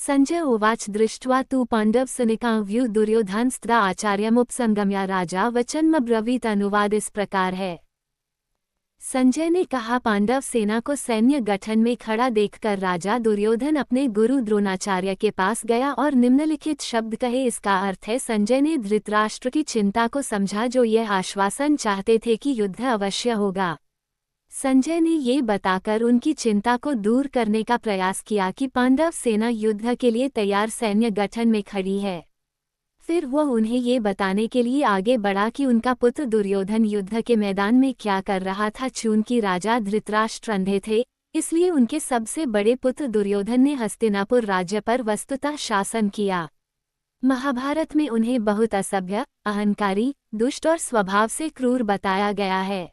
संजय उवाच दृष्ट्वा तु पाण्डवसैनिकां दुर्योधनस्त्र आचार्यमुपसंगम्य राजा वचनमब्रवीत। अनुवाद इस प्रकार है। संजय ने कहा, पांडव सेना को सैन्य गठन में खड़ा देखकर राजा दुर्योधन अपने गुरु द्रोणाचार्य के पास गया और निम्नलिखित शब्द कहे। इसका अर्थ है, संजय ने धृतराष्ट्र की चिंता को समझा, जो यह आश्वासन चाहते थे कि युद्ध अवश्य होगा। संजय ने ये बताकर उनकी चिंता को दूर करने का प्रयास किया कि पांडव सेना युद्ध के लिए तैयार सैन्य गठन में खड़ी है। फिर वह उन्हें ये बताने के लिए आगे बढ़ा कि उनका पुत्र दुर्योधन युद्ध के मैदान में क्या कर रहा था। चूंकि राजा धृतराष्ट्र अंधे थे, इसलिए उनके सबसे बड़े पुत्र दुर्योधन ने हस्तिनापुर राज्य पर वस्तुतः शासन किया। महाभारत में उन्हें बहुत असभ्य, अहंकारी, दुष्ट और स्वभाव से क्रूर बताया गया है।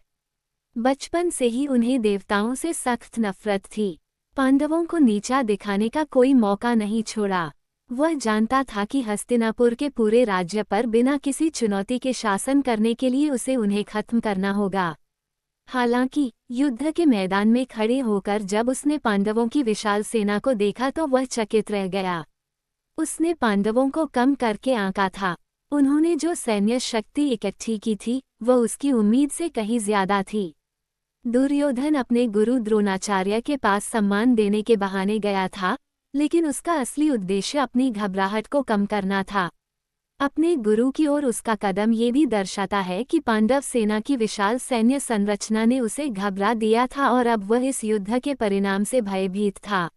बचपन से ही उन्हें देवताओं से सख्त नफरत थी। पांडवों को नीचा दिखाने का कोई मौका नहीं छोड़ा। वह जानता था कि हस्तिनापुर के पूरे राज्य पर बिना किसी चुनौती के शासन करने के लिए उसे उन्हें खत्म करना होगा। हालांकि युद्ध के मैदान में खड़े होकर जब उसने पांडवों की विशाल सेना को देखा तो वह चकित रह गया। उसने पांडवों को कम करके आंका था। उन्होंने जो सैन्य शक्ति इकट्ठी की थी, वह उसकी उम्मीद से कहीं ज्यादा थी। दुर्योधन अपने गुरु द्रोणाचार्य के पास सम्मान देने के बहाने गया था, लेकिन उसका असली उद्देश्य अपनी घबराहट को कम करना था। अपने गुरु की ओर उसका कदम ये भी दर्शाता है कि पांडव सेना की विशाल सैन्य संरचना ने उसे घबरा दिया था और अब वह इस युद्ध के परिणाम से भयभीत था।